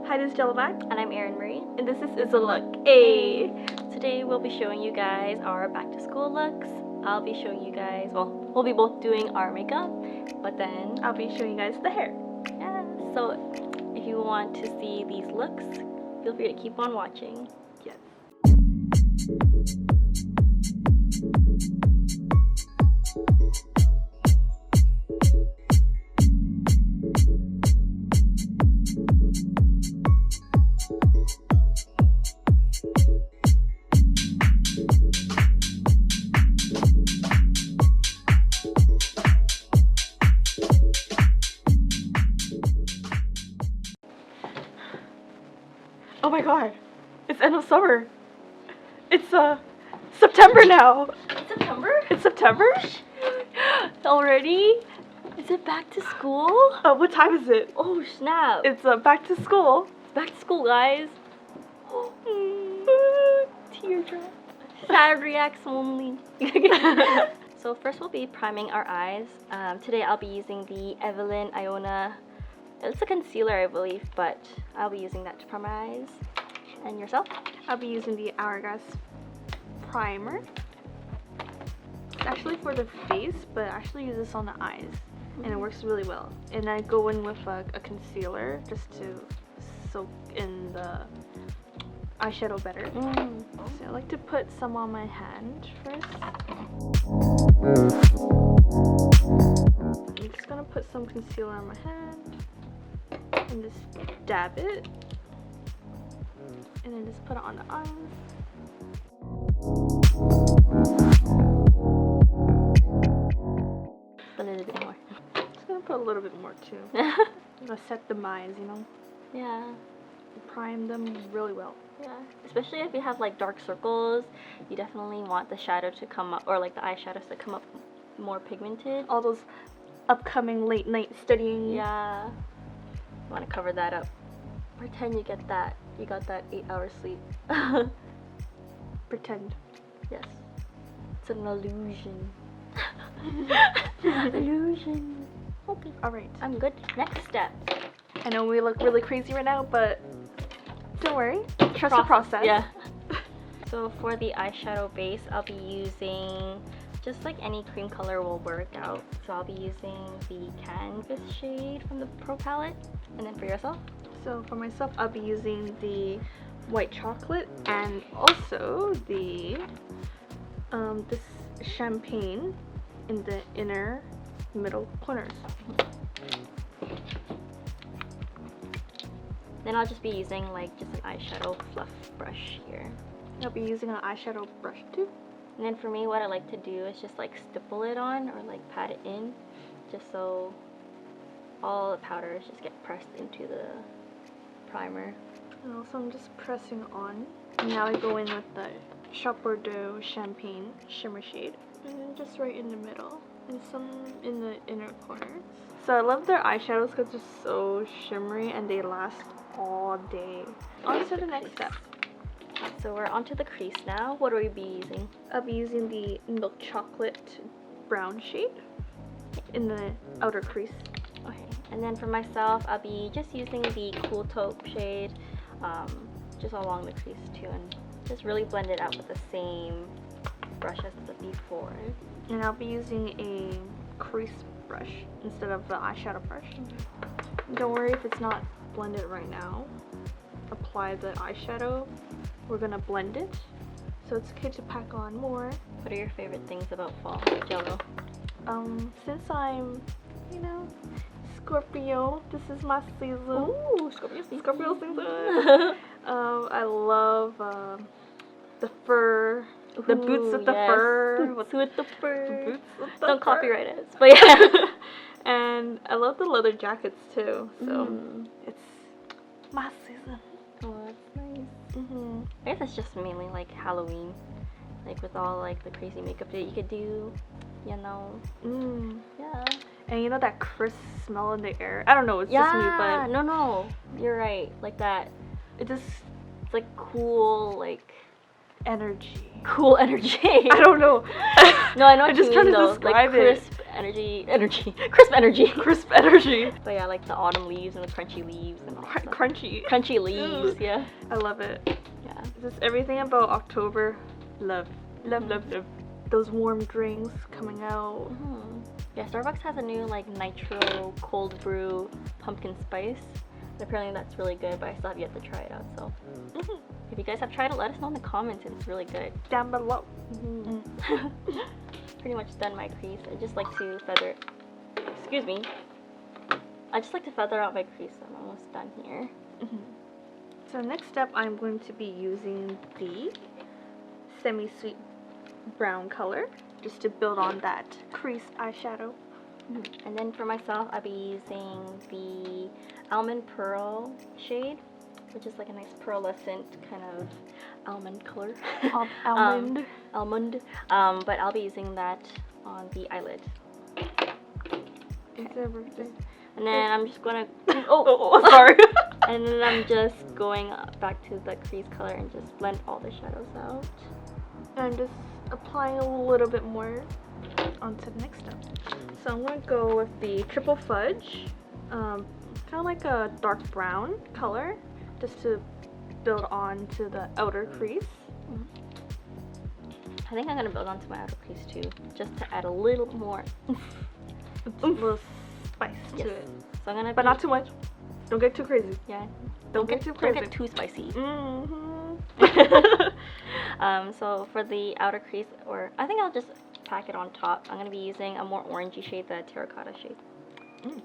Hi, this is Sheldon. And I'm Erin Marie. And this is IssaLook. Hey! Today we'll be showing you guys our back to school looks. I'll be showing you guys, well, we'll be both doing our makeup, but then I'll be showing you guys the hair. Yeah, so if you want to see these looks, feel free to keep on watching. Yes. Oh my god, it's end of summer. It's September now. It's September? It's September? Already? Is it back to school? What time is it? Oh snap. It's back to school. It's back to school, guys. Teardrop. Sad reacts only. So first we'll be priming our eyes. Today I'll be using the Evelyn Iona. It's a concealer, I believe, but I'll be using that to prime my eyes. And yourself? I'll be using the Hourglass primer. It's actually for the face, but I actually use this on the eyes, and it works really well. And I go in with a concealer just to soak in the eyeshadow better. So I like to put some on my hand first. I'm just gonna put some concealer on my hand and just dab it, and then just put it on the eyes. A little bit more. Just gonna put a little bit more too. I'm gonna set the eyes, you know. Yeah. Prime them really well. Yeah. Especially if you have like dark circles, you definitely want the shadow to come up, or like the eyeshadows to come up more pigmented. All those upcoming late night studying. Yeah. You want to cover that up. Pretend you got that 8-hour sleep. Pretend. Yes. It's an illusion. Illusion. Okay. Alright. I'm good. Next step. I know we look really crazy right now, but don't worry. Trust the process. Yeah. So for the eyeshadow base, I'll be using just like any cream color will work out. So I'll be using the Canvas shade from the Pro palette. And then for yourself? So for myself, I'll be using the white chocolate and also the this champagne in the inner middle corners. Then I'll just be using like just an eyeshadow fluff brush here. I'll be using an eyeshadow brush too. And then for me, what I like to do is just like stipple it on or like pat it in, just so all the powders just get pressed into the primer. And also I'm just pressing on. And now I go in with the Shop Bordeaux Champagne Shimmer Shade. And then just right in the middle. And some in the inner corners. So I love their eyeshadows because they're so shimmery and they last all day. On to the next step. So we're onto the crease now. What will we be using? I'll be using the milk chocolate brown shade in the outer crease. Okay, and then for myself, I'll be just using the Cool Taupe shade just along the crease too, and just really blend it out with the same brush as the before. And I'll be using a crease brush instead of the eyeshadow brush. Don't worry if it's not blended right now. Apply the eyeshadow. We're gonna blend it, so it's okay to pack on more. What are your favorite things about fall, Jello? Since I'm, you know, Scorpio, this is my season. Ooh, Scorpio season. Scorpio season. I love the fur, the boots with the fur. Boots with the fur. Boots with the Don't fur. copyright us, but yeah. And I love the leather jackets too, so it's my season. Oh, that's nice. I guess it's just mainly like Halloween, like with all like the crazy makeup that you could do, you know. Yeah. And you know that crisp smell in the air? I don't know, it's just me, but no, you're right. Like that. it's like cool, like energy. Cool energy. I don't know. No, I know I'm what just you trying mean to though. describe Like it. crisp crisp energy. Crisp energy. But yeah, like the autumn leaves and the crunchy leaves and all that stuff. Crunchy Leaves, yeah. I love it. Yeah. Just everything about October. Love. Those warm drinks coming out. Yeah, Starbucks has a new like nitro cold brew pumpkin spice. And apparently that's really good, but I still have yet to try it out. So if you guys have tried it, let us know in the comments. It's really good. Down below. Pretty much done my crease. I just like to feather. Excuse me. I just like to feather out my crease. I'm almost done here. So next up, I'm going to be using the semi-sweet brown color just to build on that crease eyeshadow. And then for myself, I'll be using the Almond Pearl shade, which is like a nice pearlescent kind of almond color. Almond. Almond. But I'll be using that on the eyelid. Is there birthday? And then I'm just gonna. Sorry. And then I'm just going back to the crease color and just blend all the shadows out. And I'm just applying a little bit more onto the next step. So I'm going to go with the Triple Fudge, kind of like a dark brown color, just to build on to the outer crease. I think I'm gonna build onto my outer crease too, just to add a little more. A little spice to it. So I'm gonna. But not too much. Don't get too crazy. Yeah. Don't get too crazy. Don't get too spicy. So for the outer crease, or I think I'll just pack it on top. I'm gonna be using a more orangey shade, the terracotta shade. Yes.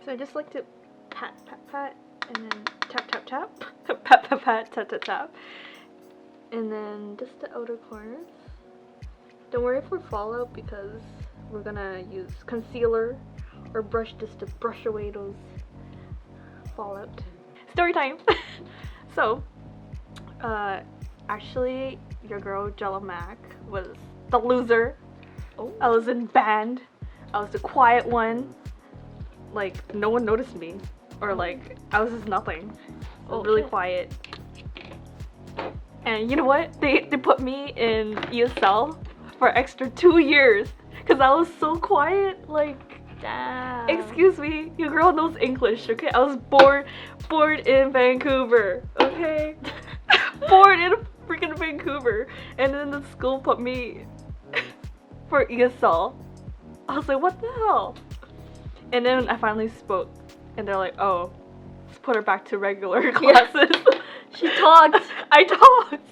So I just like to pat, and then tap, tap, tap, pat, tap, tap, tap, and then just the outer corners. Don't worry for fallout because we're gonna use concealer or brush just to brush away those fallout. Story time. So, actually, your girl Jello Mac was the loser. I was in band. I was the quiet one. Like, no one noticed me. Or like, I was just nothing. I was really quiet. And you know what? They put me in ESL for extra 2 years. Because I was so quiet. Like, damn. Excuse me, your girl knows English, okay? I was born in Vancouver, okay? Born in freaking Vancouver. And then the school put me for ESL. I was like, what the hell? And then I finally spoke. And they're like, oh, let's put her back to regular classes. She talked. I talked.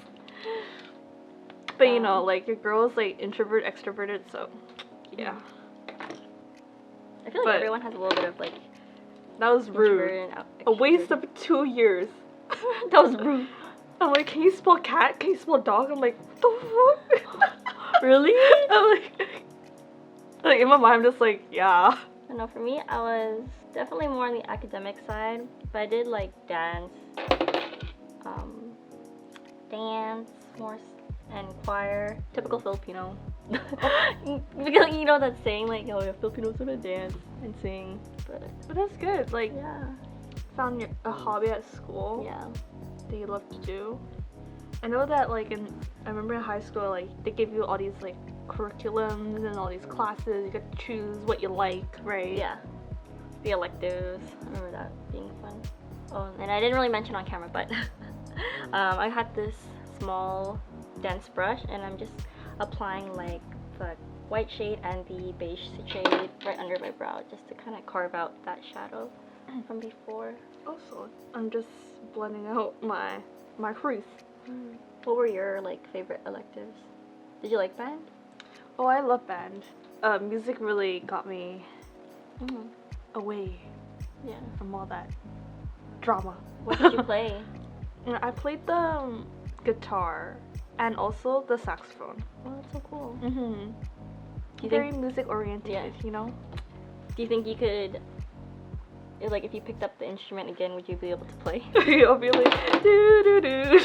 But you know, like, your girl's like introvert, extroverted, so yeah. I feel like everyone has a little bit of like. That was rude. A waste of 2 years. That was rude. I'm like, can you spell cat? Can you spell dog? I'm like, what the fuck? Really? I'm like in my mind, I'm just like, yeah. I know, for me, I was definitely more on the academic side, but I did like dance more, and choir. Typical Filipino. Because you know that saying, like, oh, yeah, Filipinos want to dance and sing. But that's good. Like, yeah. Found a hobby at school. Yeah. That you love to do. I know that, like, I remember in high school, like, they give you all these, like, curriculums and all these classes. You get to choose what you like, right? Yeah. The electives. I remember that being fun. Oh, and I didn't really mention on camera, but I had this small dense brush, and I'm just applying like the white shade and the beige shade right under my brow, just to kind of carve out that shadow from before. Also, I'm just blending out my crease. What were your like favorite electives? Did you like band? Oh, I love band. Music really got me away from all that drama. What did you play? I played the guitar and also the saxophone. Oh, that's so cool. Very music oriented, you know? Do you think you could, like, if you picked up the instrument again, would you be able to play? I'll be like, do do do.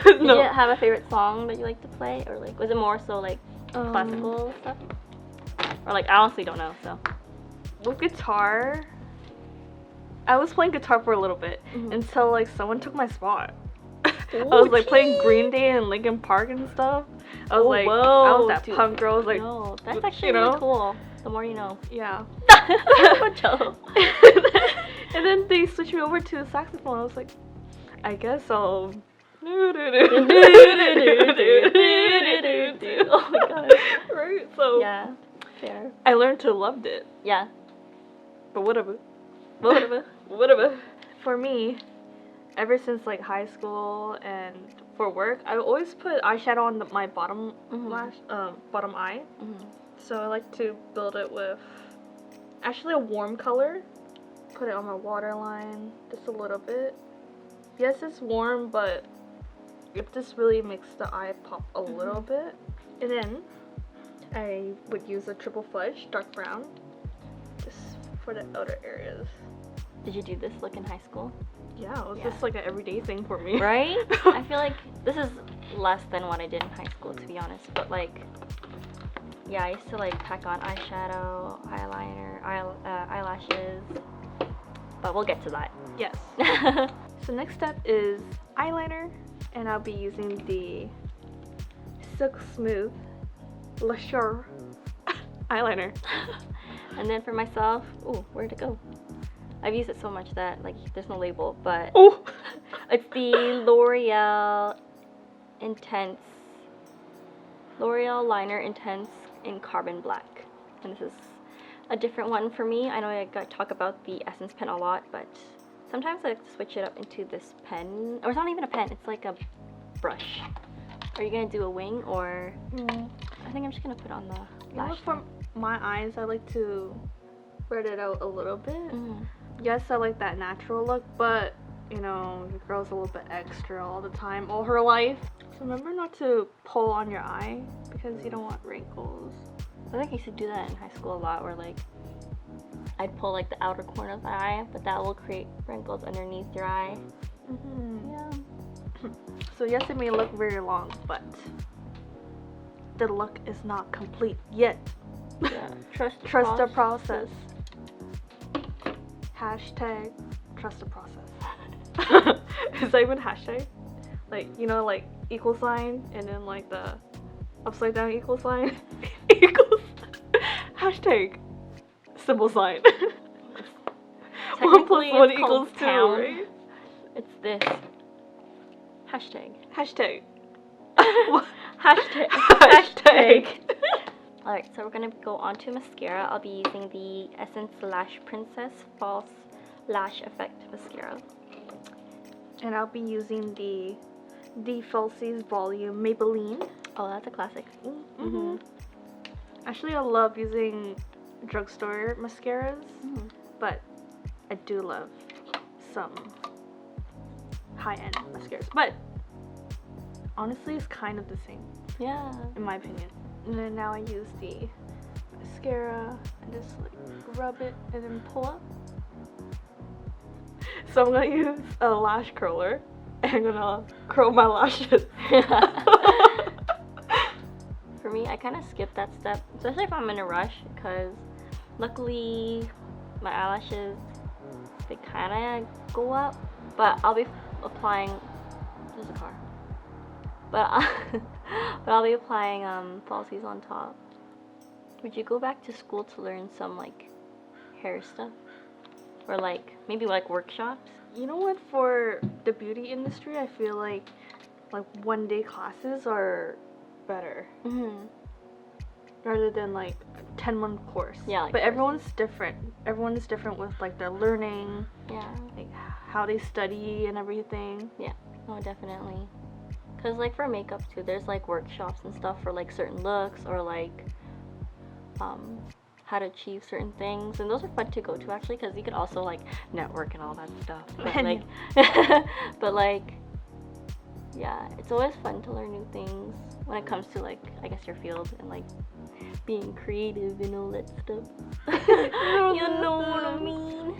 Did you have a favorite song that you like to play, or like was it more so like classical stuff, or like I honestly don't know. So with guitar, I was playing guitar for a little bit until like someone took my spot. I was like playing Green Day and Linkin Park and stuff. I was I was that punk girl. I was like, no, that's actually really cool. The more you know. Yeah. Jello. And then they switched me over to saxophone. I was like, I guess I'll. Oh my god. Right? So yeah, fair. I learned to love it. Yeah. But whatever. Whatever. For me, ever since like high school and for work, I always put eyeshadow on my bottom bottom eye. So I like to build it with actually a warm color. Put it on my waterline just a little bit. Yes, it's warm, but it just really makes the eye pop a little bit. And then I would use a triple fudge, dark brown, just for the outer areas. Did you do this look in high school? Yeah, it was just like an everyday thing for me. Right? I feel like this is less than what I did in high school, to be honest. But like, yeah, I used to like pack on eyeshadow, eyeliner, eyelashes. But we'll get to that. Yes. So next step is eyeliner, and I'll be using the Silk Smooth Lusher eyeliner. And then for myself, oh, where'd it go? I've used it so much that like there's no label, but it's the L'Oreal Liner Intense in Carbon Black. And this is a different one for me. I know I talk about the Essence pen a lot, but sometimes I like to switch it up into this pen. Or it's not even a pen, it's like a brush. Are you gonna do a wing or? I think I'm just gonna put on the lash. For my eyes, I like to spread it out a little bit. Yes, I like that natural look, but you know, the girl's a little bit extra all the time, all her life. So remember not to pull on your eye because you don't want wrinkles. I think I used to do that in high school a lot, where like I'd pull like the outer corner of my eye, but that will create wrinkles underneath your eye. Yeah. So yes, it may look very long, but the look is not complete yet. Yeah. Trust the process. Hashtag trust the process. Is that even hashtag? Like, you know, like equal sign and then like the upside down equal sign. Equals. Hashtag symbol sign. 1 + 1 equals 2, right? It's this. Hashtag. Hashtag. Hashtag. Alright, so we're going to go on to mascara. I'll be using the Essence Lash Princess False Lash Effect Mascara. And I'll be using the Falsies Volume Maybelline. Oh, that's a classic. Actually, I love using drugstore mascaras, but I do love some high-end mascaras. But honestly, it's kind of the same. Yeah. In my opinion. And then now I use the mascara and just like rub it and then pull up. So I'm gonna use a lash curler and I'm gonna curl my lashes. For me, I kind of skip that step, especially if I'm in a rush, because luckily my eyelashes, they kind of go up, but I'll be applying, there's a car, but I'll be applying falsies on top. Would you go back to school to learn some like hair stuff, or like maybe like workshops? You know what, for the beauty industry, I feel like one-day classes are better rather than like 10-month course. Yeah, like but everyone's different. Everyone is different with like their learning, like how they study and everything. Yeah, no, definitely. Cause like for makeup too, there's like workshops and stuff for like certain looks, or like how to achieve certain things, and those are fun to go to actually, because you could also like network and all that stuff. But like, but like, yeah, it's always fun to learn new things when it comes to like, I guess, your field and like being creative and all that stuff. You know what I mean?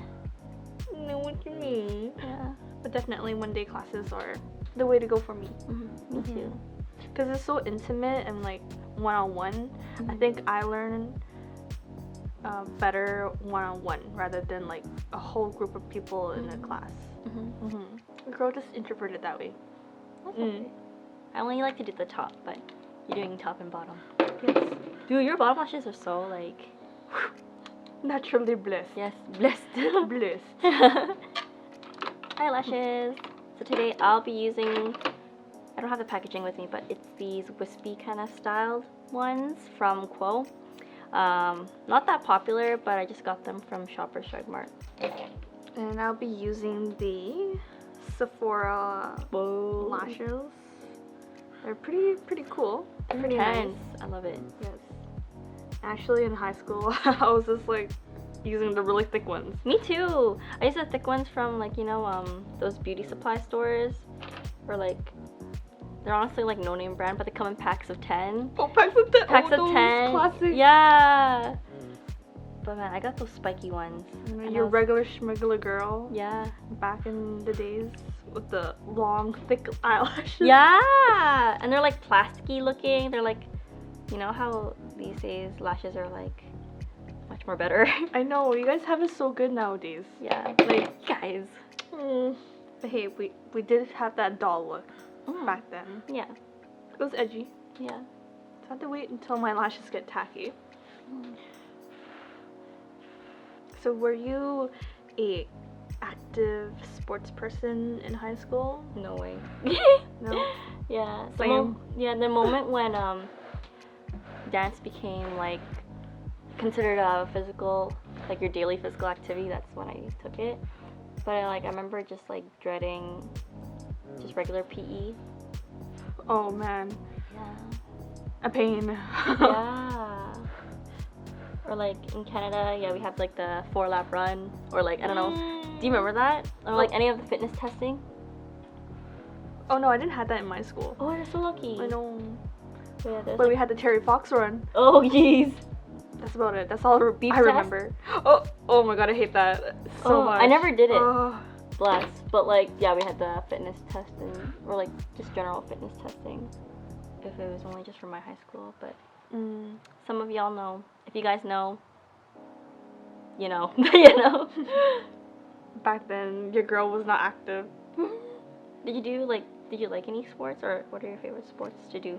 You know what you mean? Yeah. But definitely one-day classes are the way to go for me. Me too. Because it's so intimate and like one-on-one. I think I learn better one-on-one rather than like a whole group of people in a class. The girl just introverted that way. That's okay. I only like to do the top, but you're doing top and bottom. Yes. Dude, your bottom lashes are so like... Naturally blessed. Yes, blessed. Blessed. Eyelashes. So today I'll be using... I don't have the packaging with me, but it's these wispy kind of styled ones from Quo. Not that popular, but I just got them from Shoppers Drug Mart. And I'll be using the Sephora lashes. They're pretty cool. They're Pretty intense. nice. I love it. Yes. Actually, in high school, I was just like using the really thick ones. Me too. I use the thick ones from like, you know, those beauty supply stores. Or like, they're honestly like no name brand, but they come in packs of 10. Oh, packs of 10. Packs oh, of 10. Classic. Yeah. But man, I got those spiky ones. Your regular schmegula girl. Yeah. Back in the days with the long, thick eyelashes. Yeah. And they're like plasticky looking. They're like, you know how these days lashes are like much more better. I know, you guys have it so good nowadays. Yeah. Like, guys. But hey, we did have that doll look back then. Yeah. It was edgy. Yeah. So I have to wait until my lashes get tacky. So were you a active sports person in high school? No way. No? Yeah. Same. The moment when dance became like considered a physical, like your daily physical activity, that's when I took it. But I remember just like dreading just regular PE. Oh man. Yeah. A pain. Yeah. Or like in Canada, yeah, we have like the 4-lap run, or like I don't know. Do you remember that? Or like any of the fitness testing? Oh no, I didn't have that in my school. Oh, you're so lucky. I know. Yeah, But we had the Terry Fox run. oh jeez. That's about it. That's all Beep I test? remember. Oh my god, I hate that so much. I never did it. Oh. Bless. But like, yeah, we had the fitness test or like just general fitness testing. If it was only just for my high school, but some of y'all know. If you guys know, you know, you know. Back then, your girl was not active. Did you like any sports, or what are your favorite sports to do?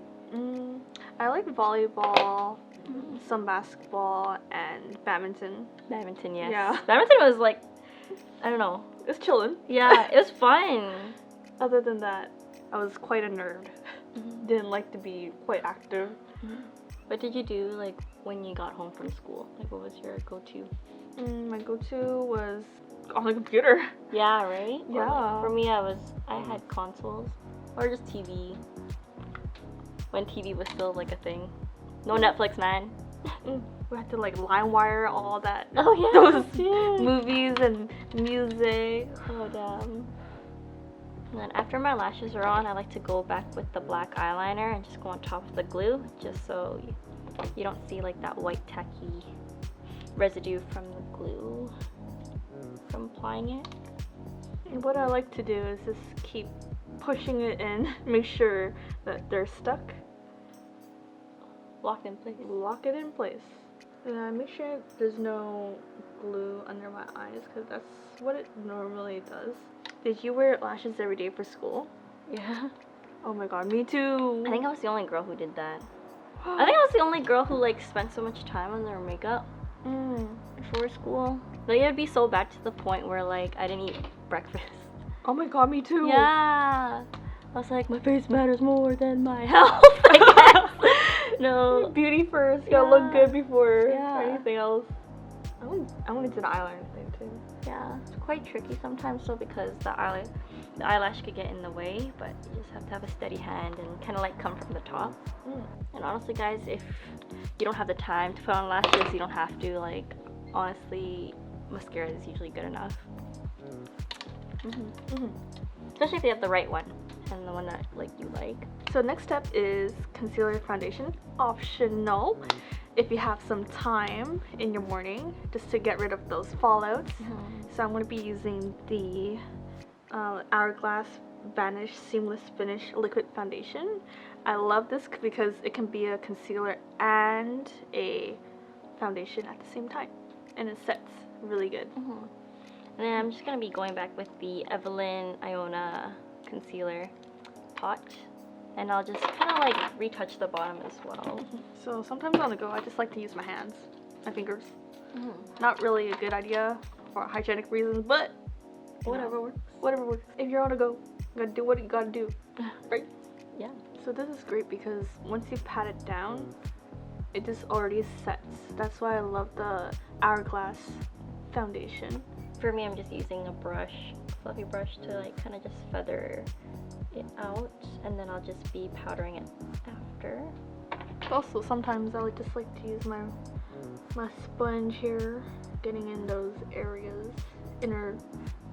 I like volleyball, some basketball, and badminton. Badminton, yes. Yeah. Badminton was like, I don't know. It's chillin'. Yeah, it was fun. Other than that, I was quite a nerd. Didn't like to be quite active. What did you do like when you got home from school? Like, what was your go-to? My go-to was on the computer. Yeah, right? Yeah. Or, like, for me, I had consoles or just TV. When TV was still like a thing. No Netflix, man. We had to like LimeWire all that. Oh yeah. Those movies and music. Oh damn. And then after my lashes are on, I like to go back with the black eyeliner and just go on top of the glue, just so you don't see like that white tacky residue from the glue from applying it. And what I like to do is just keep pushing it in, make sure that they're stuck. Locked in place. Lock it in place. And make sure there's no glue under my eyes, because that's what it normally does. Did you wear lashes every day for school? Yeah. Oh my god, me too. I think I was the only girl who did that. I think I was the only girl who like spent so much time on their makeup before school. Like, it would be so bad to the point where like I didn't eat breakfast. Oh my god, me too. Yeah. I was like, my face matters more than my health, I guess. No. Beauty first. You gotta look good before Yeah. anything else. I want to do the eyeliner thing too. Yeah, it's quite tricky sometimes though, because the eyelash could get in the way, but you just have to have a steady hand and kind of like come from the top. And honestly guys, if you don't have the time to put on lashes, you don't have to. Like, honestly, mascara is usually good enough. Especially if you have the right one and the one that like you like. So next step is concealer foundation. Optional if you have some time in your morning just to get rid of those fallouts. So I'm going to be using the Hourglass Vanish Seamless Finish Liquid Foundation. I love this because it can be a concealer and a foundation at the same time, and it sets really good. And then I'm just going to be going back with the Evelyn Iona concealer. pot. And I'll just kind of like retouch the bottom as well. So sometimes on the go, I just like to use my hands, my fingers. Not really a good idea for hygienic reasons, but Whatever works. Whatever works. If you're on the go, you gotta do what you gotta do, right? Yeah. So this is great because once you pat it down, it just already sets. That's why I love the Hourglass foundation. For me, I'm just using a brush, fluffy brush, to like kind of just feather it out, and then I'll just be powdering it after. Also, sometimes I just like to use my sponge here, getting in those areas, inner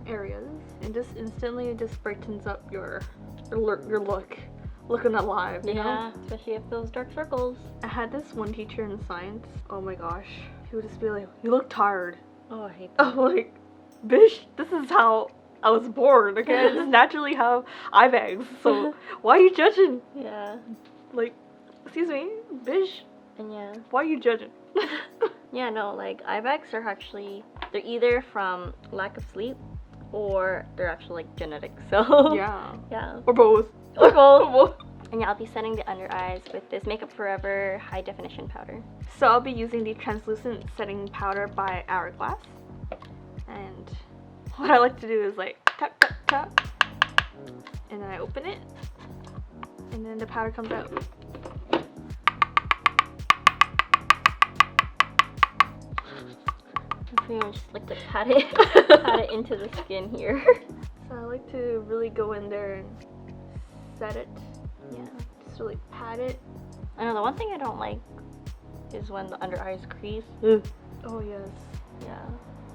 areas, and just instantly it just brightens up your look, looking alive, you know? Especially if those dark circles. I had this one teacher in science, oh my gosh, he would just be like, you look tired. Oh, I hate that. I'm like, bish, this is how I was born, okay? I just naturally have eye bags, so why are you judging? Yeah. Like, excuse me, bish, And yeah. why are you judging? Yeah, no, like eye bags are actually, they're either from lack of sleep or they're actually like genetic, so. Yeah. Yeah. Or both. Or both. And yeah, I'll be setting the under eyes with this Makeup Forever high definition powder. So I'll be using the translucent setting powder by Hourglass. And what I like to do is like tap, tap, tap. And then I open it. And then the powder comes out. I just like to pat it into the skin here. So I like to really go in there and set it. Yeah. Just really pat it. I know the one thing I don't like is when the under eyes crease. Oh yes. Yeah.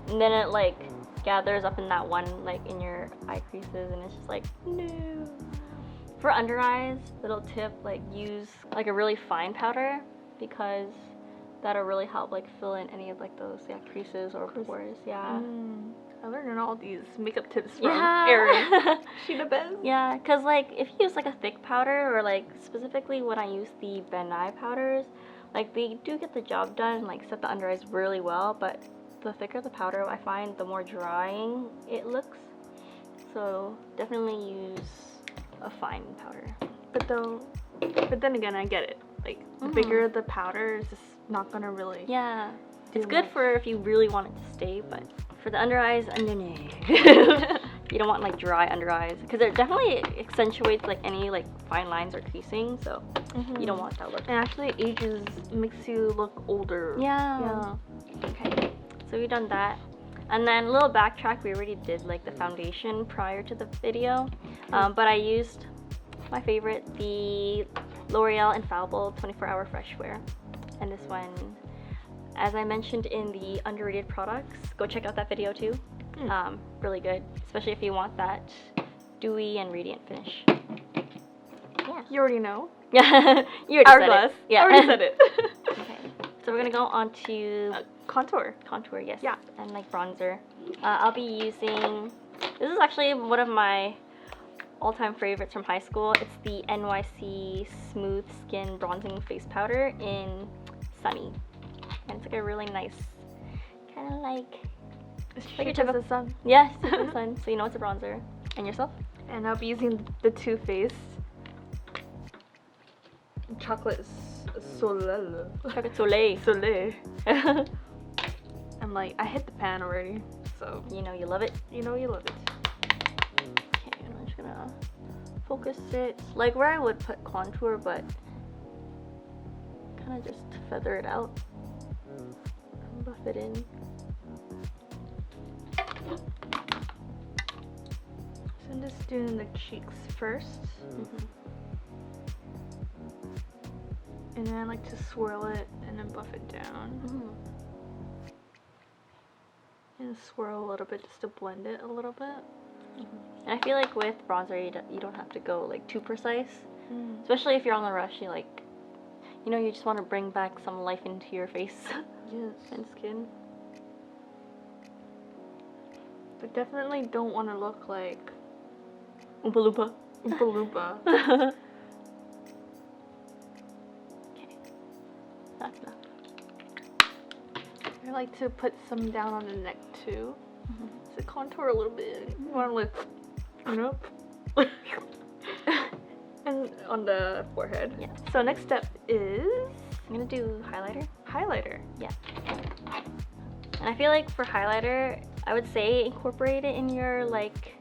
And then it like gathers up in that one, like in your eye creases, and it's just like, no. For under eyes, little tip, like use like a really fine powder, because that'll really help like fill in any of like those creases or pores. Yeah. I learned all these makeup tips from Yeah. Erin. She the best. Yeah, cause like if you use like a thick powder, or like specifically when I use the Ben Nye powders, like they do get the job done, like set the under eyes really well, but the thicker the powder, I find the more drying it looks. So definitely use a fine powder. But then again, I get it. Like the bigger the powder is just not gonna really. Yeah, do it's good much. for if you really want it to stay, but for the under eyes, no. You don't want like dry under eyes, because it definitely accentuates like any like fine lines or creasing, so you don't want that look. And actually, ages makes you look older. Yeah. Okay, so we've done that. And then a little backtrack, we already did like the foundation prior to the video, but I used my favorite, the L'Oreal Infallible 24-Hour Fresh Wear. And this one, as I mentioned in the underrated products, go check out that video too. Really good, especially if you want that dewy and radiant finish. Yeah. You already know. Yeah, you already Hourglass. said it. Yeah. Already said it. Okay, so we're gonna go on to Contour. contour, yes. Yeah. And like bronzer. I'll be using, this is actually one of my all-time favorites from high school. It's the NYC Smooth Skin Bronzing Face Powder in Sunny. And it's like a really nice, kind of like Like your just typical the sun. yes, the sun. So you know it's a bronzer. And yourself? And I'll be using the Too Faced Chocolate Soleil. Chocolate Soleil. Soleil. I'm like, I hit the pan already, so You know you love it. you know you love it. Okay, and I'm just gonna focus it like where I would put contour, but kind of just feather it out and buff it in. So I'm just doing the cheeks first, and then I like to swirl it and then buff it down. And swirl a little bit just to blend it a little bit. And I feel like with bronzer, you don't have to go like too precise, especially if you're on the rush. You like, you know, you just want to bring back some life into your face Yes. and skin. But definitely don't want to look like Oompa Loompa. Oompa Loompa. Okay, that's enough. I like to put some down on the neck too. So contour a little bit. You want to look, you know? And on the forehead. Yeah. So next step is I'm gonna do highlighter. highlighter. Yeah. And I feel like for highlighter, I would say incorporate it in your like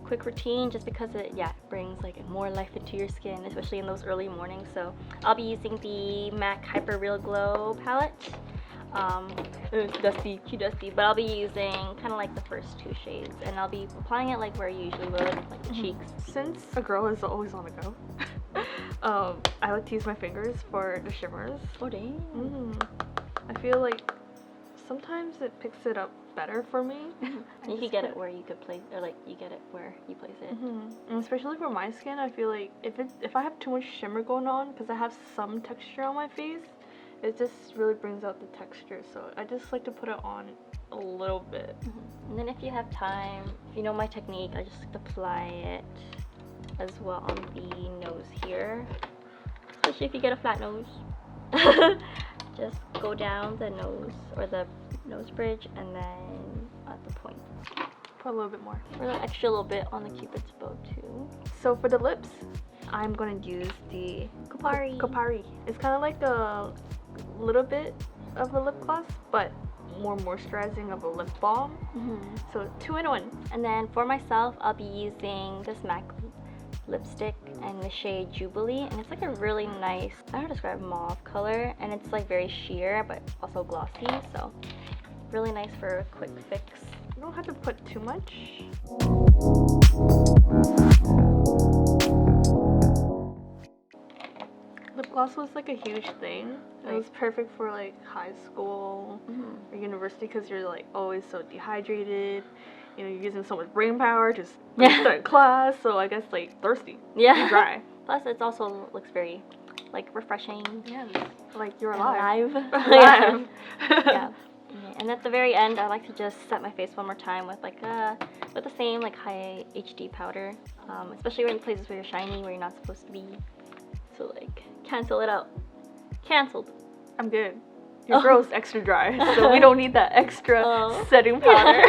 quick routine, just because it brings like more life into your skin, especially in those early mornings. So I'll be using the MAC Hyper Real Glow palette. It's dusty, too dusty, but I'll be using kind of like the first 2 shades, and I'll be applying it like where I usually would, like the cheeks. Since a girl is always on the go, I like to use my fingers for the shimmers. Oh dang. I feel like sometimes it picks it up better for me. You can get it where you could place, or like you get it where you place it. And especially for my skin, I feel like if I have too much shimmer going on, because I have some texture on my face, it just really brings out the texture. So I just like to put it on a little bit. And then if you have time, if you know my technique, I just like to apply it as well on the nose here, especially if you get a flat nose. Just go down the nose or the nose bridge, and then at the point. Put a little bit more. Or an extra little bit on the cupid's bow too. So for the lips, I'm gonna use the Kopari. It's kind of like a little bit of a lip gloss, but more moisturizing of a lip balm. So 2 in 1. And then for myself, I'll be using this MAC lipstick in the shade Jubilee, and it's like a really nice, I don't know how to describe, mauve color, and it's like very sheer but also glossy, so really nice for a quick fix. You don't have to put too much. Lip gloss was like a huge thing. It was perfect for like high school or university, because you're like always so dehydrated. You know, you're using so much brain power to start class, so I guess like thirsty. Yeah. Dry. Plus it also looks very like refreshing. Yeah. Like you're alive. Alive. Yeah. And at the very end, I like to just set my face one more time with like with the same like high HD powder, especially in places where you're shiny, where you're not supposed to be. So like cancel it out. Cancelled. I'm good. Your girl's extra dry, so we don't need that extra setting powder.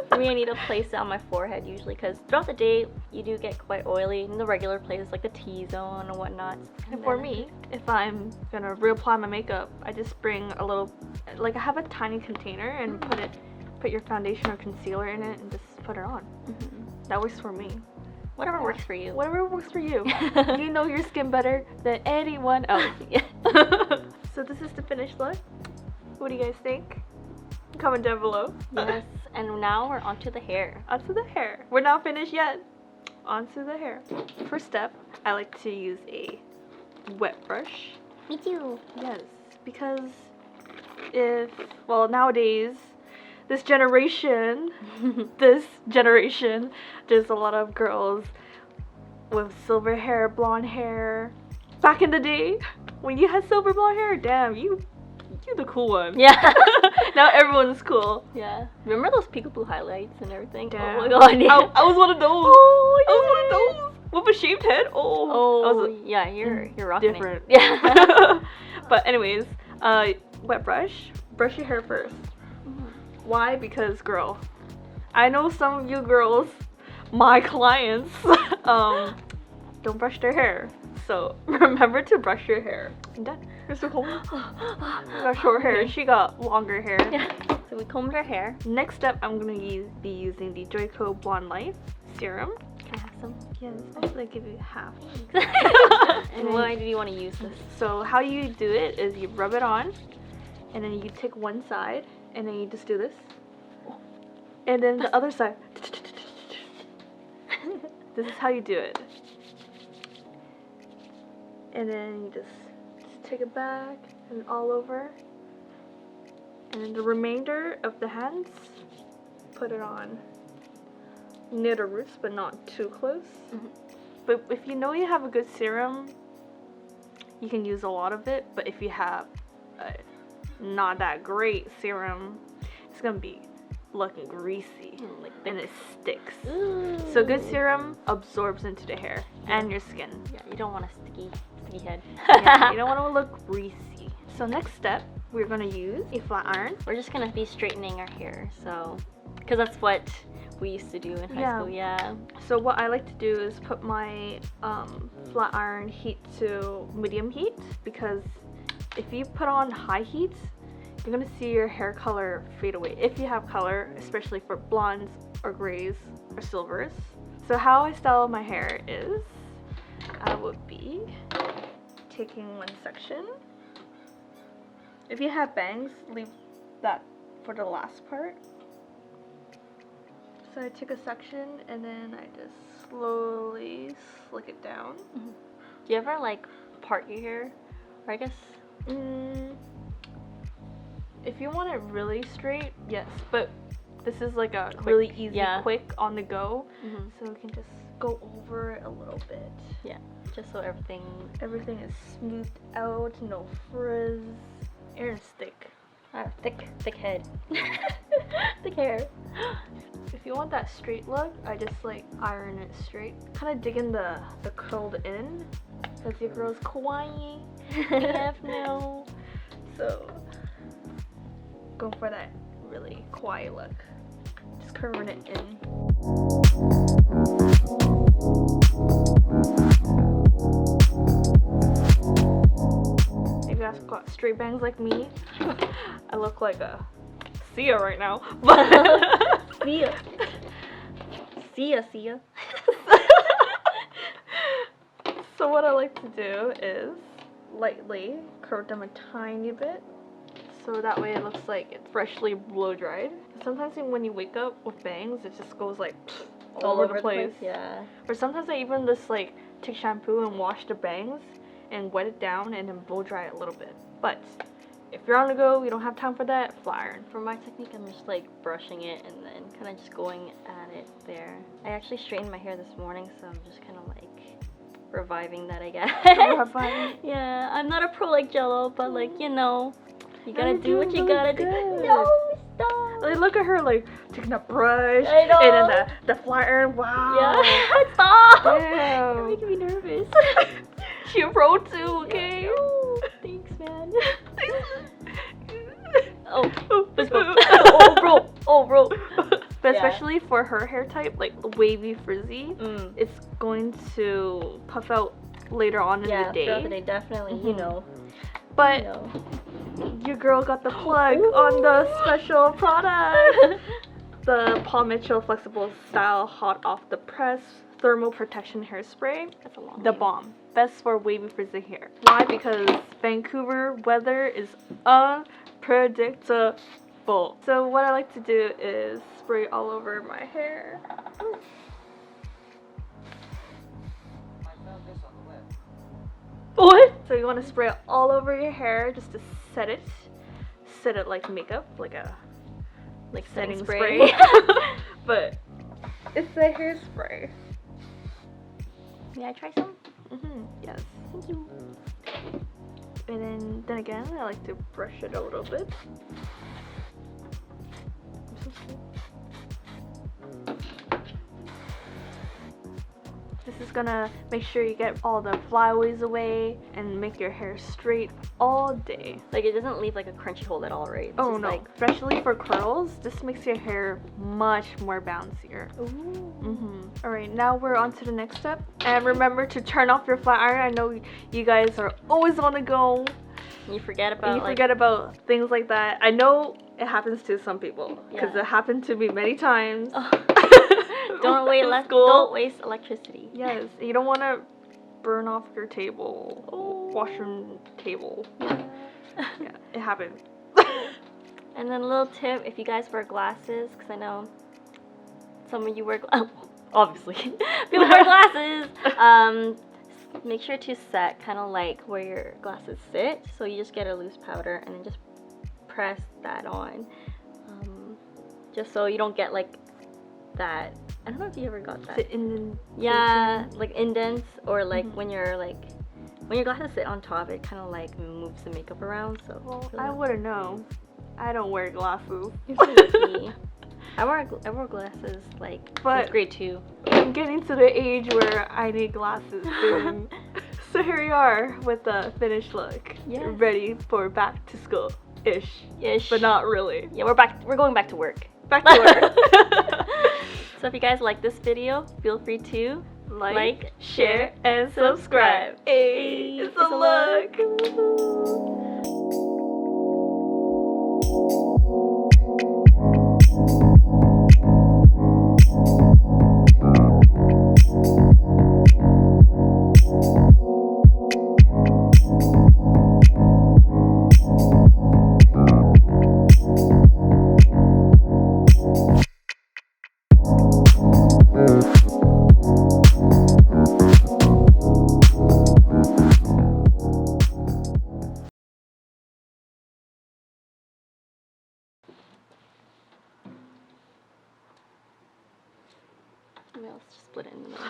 For me, I need to place it on my forehead usually, because throughout the day you do get quite oily in the regular places like the T-zone and whatnot. And for me, if I'm gonna reapply my makeup, I just bring a little, like I have a tiny container and put your foundation or concealer in it and just put it on. That works for me. Whatever works for you. Whatever works for you. You know your skin better than anyone else. So this is the finished look. What do you guys think? Comment down below. Yes, and now we're onto the hair. Onto the hair. We're not finished yet. Onto the hair. First step, I like to use a wet brush. Me too. Yes, because nowadays, this generation, there's a lot of girls with silver hair, blonde hair. Back in the day, when you had silver blonde hair, damn, you're the cool one. Yeah. Now everyone's cool. Yeah. Remember those peekaboo highlights and everything? Damn. Oh my god. Yeah. I was one of those. Oh, I was one of those. With a shaved head. Yeah, you're rocking different. it. Yeah. But anyways, wet brush. Brush your hair first. Why? Because girl, I know some of you girls, my clients, don't brush their hair. So remember to brush your hair. I'm done. Here's the comb. I got short hair. She got longer hair. Yeah. So we combed her hair. Next step, I'm gonna be using the Joico Blonde Life serum. Can I have some? Yes, actually I give you half. And why do you want to use this? So how you do it is you rub it on, and then you take one side, and then you just do this, and then the other side. This is how you do it. And then you just take it back and all over. And then the remainder of the hands, put it on near the roots, but not too close. But if you know you have a good serum, you can use a lot of it. But if you have not that great serum, it's gonna be looking greasy, and it sticks. Ooh. So good serum absorbs into the hair and your skin. Yeah, you don't want a sticky head. Yeah, you don't want to look greasy. So next step, we're gonna use a flat iron. We're just gonna be straightening our hair, so because that's what we used to do in high school. Yeah. So what I like to do is put my flat iron heat to medium heat, because if you put on high heat, you're gonna see your hair color fade away. If you have color, especially for blondes or grays or silvers. So how I style my hair is, I would be taking one section. If you have bangs, leave that for the last part. So I take a section and then I just slowly slick it down. Mm-hmm. Do you ever like part your hair? Or I guess. If you want it really straight, yes. But this is like a Quick, really easy, yeah. quick, on the go. Mm-hmm. So we can just go over it a little bit. Yeah, just so everything is smoothed out, no frizz. Hair thick. thick head. Thick hair. If you want that straight look, I just like iron it straight. Kind of dig in the curled in, because your girl's kawaii AF now. So go for that really kawaii look. Just curving it in. If you guys got straight bangs like me, I look like a Sia right now. But Sia. So what I like to do is lightly curve them a tiny bit, so that way it looks like it's freshly blow dried. Sometimes when you wake up with bangs, it just goes like all over the place. Yeah. Or sometimes I even just like take shampoo and wash the bangs and wet it down and then blow dry it a little bit. But if you're on the go, you don't have time for that, flat iron. For my technique, I'm just like brushing it and then kind of just going at it there. I actually straightened my hair this morning, so I'm just kind of like reviving that, I guess. Reviving? Yeah, I'm not a pro like Jello, but like, you know, you gotta You're do what you doing gotta do. good. No, stop. Like, look at her like taking a brush I know. and then the flat iron. Wow. Yeah, stop. Damn. You're making me nervous. She a pro too, okay? Yeah, no. Thanks, man. Oh, oh, bro. But Yeah. especially for her hair type, like wavy frizzy, it's going to puff out later on in the day. throughout the day, definitely, you know. But You know. your girl got the plug on the special product. The Paul Mitchell Flexible Style Hot Off the Press Thermal Protection Hairspray. That's a long The name. bomb. Best for wavy frizzy hair. Why? Because Vancouver weather is unpredictable. So what I like to do is spray all over my hair. What? So you want to spray it all over your hair just to set it like makeup, like setting spray. But it's a hairspray. May I try some? Yes. Thank you. And then again, I like to brush it a little bit. This is gonna make sure you get all the flyaways away and make your hair straight all day. Like, it doesn't leave like a crunchy hole at all, right? It's Oh just no, like, especially for curls, this makes your hair much more bouncier. ooh. Alright, now we're on to the next step. And remember to turn off your flat iron. I know you guys are always on the go. You forget about And you forget about things like that. I know it happens to some people, because Yeah. it happened to me many times. Don't In school. Don't waste electricity. Yes, you don't want to burn off your table, washroom table. Yeah, it happened. And then a little tip, if you guys wear glasses, because I know some of you wear obviously people wear glasses. Make sure to set kind of like where your glasses sit, so you just get a loose powder and then just press that on, just so you don't get like that. I don't know if you ever got that. Yeah, like indents, or like when your glasses sit on top, it kind of like moves the makeup around. So Well, I wouldn't know. I don't wear glasses. You're so lucky. I wore glasses like since grade 2. I'm getting to the age where I need glasses soon. So here we are with the finished look. Yes. Ready for back to school ish. Ish. But not really. Yeah, we're going back to work. Back to work. So if you guys like this video, feel free to Like, share, and subscribe. Hey, it's a look. Maybe I'll just split it in the middle.